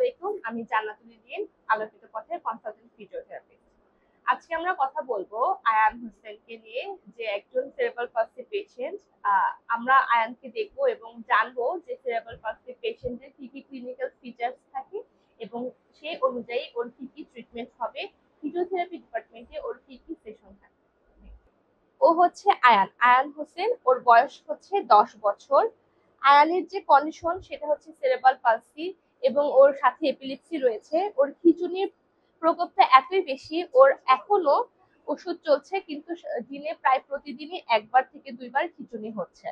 আলাইকুম, আমি জান্নাতুল দিন, আলোকিত পথের কনসালটেন্ট ফিজিওথেরাপিস্ট। আজকে আমরা কথা বলবো আয়ান হোসেনকে নিয়ে, যে একজন সেরেব্রাল পালসি পেশেন্ট। আমরা আয়ানকে দেখবো এবং জানবো যে সেরেব্রাল পালসি পেশেন্টের কি কি ক্লিনিক্যাল ফিচার্স থাকে এবং সেই অনুযায়ী ওর কি কি ট্রিটমেন্ট হবে, ফিজিওথেরাপি ডিপার্টমেন্টে ওর কি কি সেশন থাকে। ও হচ্ছে আয়ান আয়ান হোসেন, ওর বয়স হচ্ছে 10 বছর। আয়ানের যে কন্ডিশন সেটা হচ্ছে সেরেব্রাল পালসি এবং ওর সাথে এপিলেপসি রয়েছে। ওর খিঁচুনির প্রকোপটা এতই বেশি, ওর এখনো ওষুধ চলছে, কিন্তু দিনে প্রায় প্রতিদিনই একবার থেকে দুইবার খিঁচুনি হচ্ছে।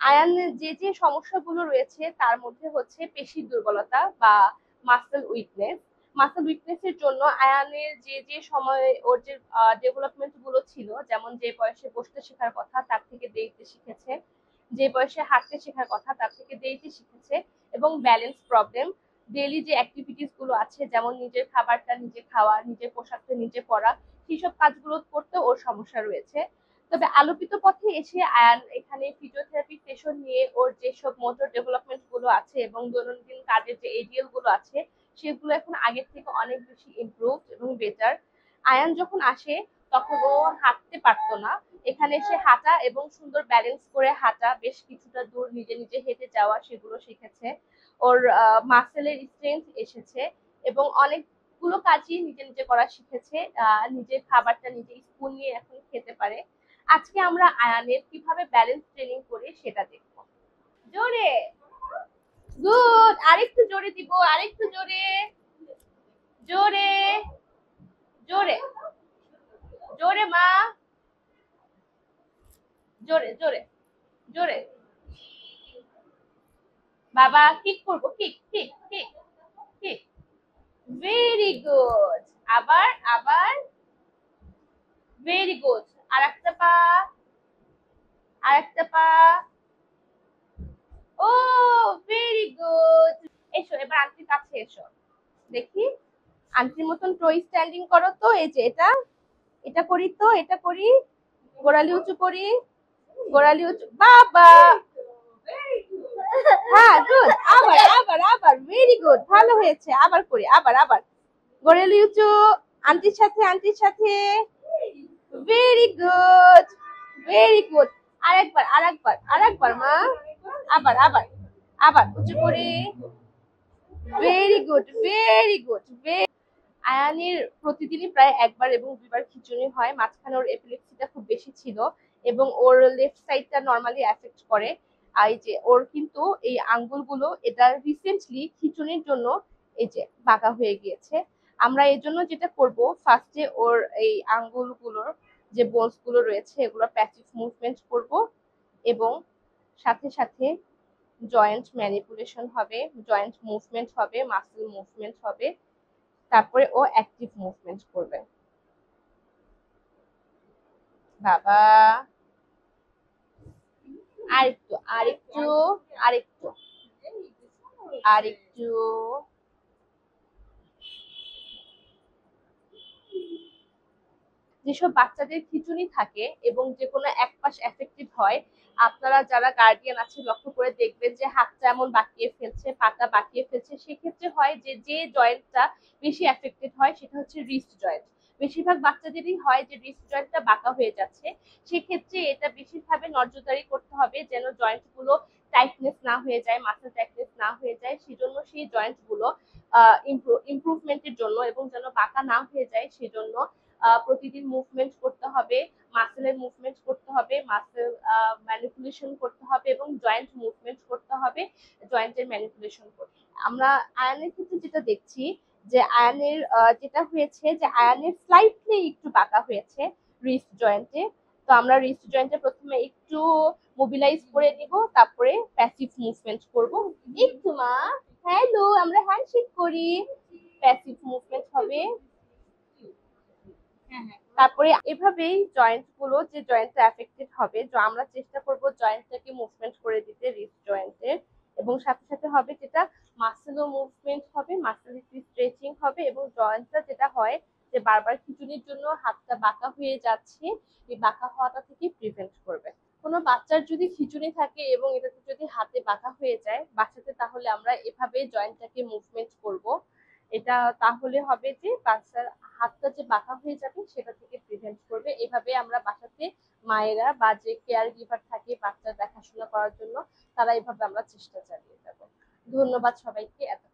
আয়ানের যে যে সমস্যাগুলো রয়েছে তার মধ্যে হচ্ছে পেশির দুর্বলতা বা মাসেল উইকনেস। মাসেল উইকনেসের জন্য আয়ানের যে যে সময় ওর যে ডেভেলপমেন্ট গুলো ছিল, যেমন যে বয়সে বসতে শেখার কথা তার থেকে দেরিতে শিখেছে, যে বয়সে হাঁটতে শেখার কথা তার থেকে দেরিতে শিখেছে, এবং ব্যালেন্স প্রবলেম। ডেইলি যে অ্যাক্টিভিটিস গুলো আছে, যেমন নিজের খাবারটা নিজে খাওয়া, নিজের পোশাকটা নিজে পরা, সেসব কাজগুলো করতে ওর সমস্যা রয়েছে। তবে আলোকিত পথে এসে আয়ান এখানে ফিজিওথেরাপি সেশন নিয়ে ওর যেসব মোটর ডেভেলপমেন্ট গুলো আছে এবং দৈনন্দিন কাজের যে এডিএল গুলো আছে সেগুলো এখন আগের থেকে অনেক বেশি ইমপ্রুভ এবং বেটার। আয়ান যখন আসে তখন ও হাঁটতে পারতো না, এখানে এসে হাঁটা এবং সুন্দর ব্যালেন্স করে হাঁটা, বেশ কিছুটা দূর নিজে নিজে হেঁটে যাওয়া, সেগুলো শিখেছে। ওর মাসেলের স্ট্রেংথ এসেছে এবং অনেকগুলো কাজই নিজে নিজে করা শিখেছে। নিজের খাবারটা নিজে স্পুন নিয়ে এখন খেতে পারে। আজকে আমরা আয়ানের কিভাবে ব্যালেন্স ট্রেনিং করি সেটা দেখবো। জোরে, গুড, আরেকটু জোরে দিব, আরেকটু জোরে, জোরে, জোরে, জোরে মা, জোরে জোরে জোরে। বাবা কিক করবো, kick kick kick kick. Very good. আবার আবার, ভেরি গুড। আর একটা পা, আর একটা পা। ও, ভেরি গুড। এসো এবার আন্টির কাছে এসো, দেখি আন্টির মতন টো স্ট্যান্ডিং করো তো। এই যে এটা, এটা করি তো, এটা করি, গোড়ালি উঁচু করি, গোড়ালি উঁচু, বাবা। হ্যাঁ, গুড। আবার আবার আবার, ভেরি গুড, ভালো হয়েছে। আবার করি, আবার আবার, গোড়ালি উঁচু, আন্টির সাথে, আন্টির সাথে, ভেরি গুড, ভেরি গুড। আরেকবার, আরেকবার, আরেকবার মা, আবার আবার, আবার উঁচু করি, ভেরি গুড, ভেরি গুড। আয়ানের প্রতিদিনই প্রায় একবার এবং দুইবার খিঁচুনি হয়। মাঝখানে ওর এপিলেপসিটা খুব বেশি ছিল এবং ওর লেফট সাইডটা নর্মালি এফেক্ট করে। আর এই যে ওর কিন্তু এই আঙ্গুলগুলো, এটা রিসেন্টলি খিঁচুনির জন্য এই যে বাঁকা হয়ে গিয়েছে। আমরা এই জন্য যেটা করব, ফার্স্টে ওর এই আঙ্গুলগুলোর যে বোনস গুলো রয়েছে এগুলো প্যাসিভ মুভমেন্ট করব এবং সাথে সাথে জয়েন্ট ম্যানিপুলেশন হবে, জয়েন্ট মুভমেন্ট হবে, মাসেল মুভমেন্ট হবে, তারপরে ও অ্যাক্টিভ মুভমেন্ট করবে। বাবা, আরেকটু আরেকটু আরেকটু আরেকটু। যেসব বাচ্চাদের খিঁচুনি থাকে এবং যে কোনো এক পাশ এফেক্টেড হয়, আপনারা যারা গার্ডিয়ান আছে লক্ষ্য করে দেখবেন যে হাতটা এমন বাঁকিয়ে ফেলছে, পাটা বাঁকিয়ে ফেলছে। সেক্ষেত্রে হয় যে যে জয়েন্টটা বেশি এফেক্টেড হয় সেটা হচ্ছে রিস্ট জয়েন্ট। বেশিরভাগ বাচ্চাদেরই হয় যে রিস্ট জয়েন্টটা বাঁকা হয়ে যাচ্ছে। সেক্ষেত্রে এটা বেশিরভাবে নজরদারি করতে হবে যেন জয়েন্ট গুলো টাইটনেস না হয়ে যায়, মাসেল টাইটনেস না হয়ে যায়। সেজন্য সেই জয়েন্ট গুলো ইমপ্রুভমেন্টের জন্য এবং যেন বাঁকা না হয়ে যায় সেজন্য প্রতিদিন মুভমেন্ট করতে হবে, মাসেলের মুভমেন্ট করতে হবে, মাসেল ম্যানিপুলেশন করতে হবে এবং জয়েন্ট মুভমেন্ট করতে হবে, জয়েন্টের ম্যানিপুলেশন করতে। আমরা আয়ানের ক্ষেত্রে যেটা দেখছি যে আয়ানের যেটা হয়েছে যে আয়ানের স্লাইটলি একটু বাঁকা হয়েছে রিস্ট জয়েন্টে। তো আমরা রিস্ট জয়েন্টে প্রথমে একটু মোবিলাইজ করে নিব, তারপরে প্যাসিভ মুভমেন্ট করব। একটু মা, হ্যালো, আমরা হ্যান্ডশেক করি, প্যাসিভ মুভমেন্ট হবে। তারপরে এভাবেই জয়েন্ট গুলো, যে জয়েন্টটা এফেক্টেড হবে, আমরা চেষ্টা করব জয়েন্টটাকে মুভমেন্ট করে দিতে রিস্ট জয়েন্টের, এবং সাথে সাথে হবে যেটা মাসেলও মুভমেন্ট হবে, মাসেল একটু স্ট্রেচিং হবে এবং জয়েন্টটা যেটা হয় যে বারবার খিঁচুনির জন্য হাতটা বাঁকা হয়ে যাচ্ছে, এই বাঁকা হওয়াটা থেকে প্রিভেন্ট করবে। কোনো বাচ্চার যদি খিঁচুনি থাকে এবং এটাতে যদি হাতে ব্যথা হয়ে যায় বাচ্চাতে, তাহলে আমরা এভাবে জয়েন্টটাকে মুভমেন্ট করব। এটা তাহলে হবে যে বাচ্চার হাতটা যে ব্যথা হয়ে যাবে সেটা থেকে প্রিভেন্ট করবে। এভাবে আমরা বাসাতে মায়েরা বা যে কেয়ার গিভার থাকে বাচ্চার দেখাশোনা করার জন্য, তারা এভাবে আমরা চেষ্টা চালিয়ে যাব। ধন্যবাদ সবাইকে এত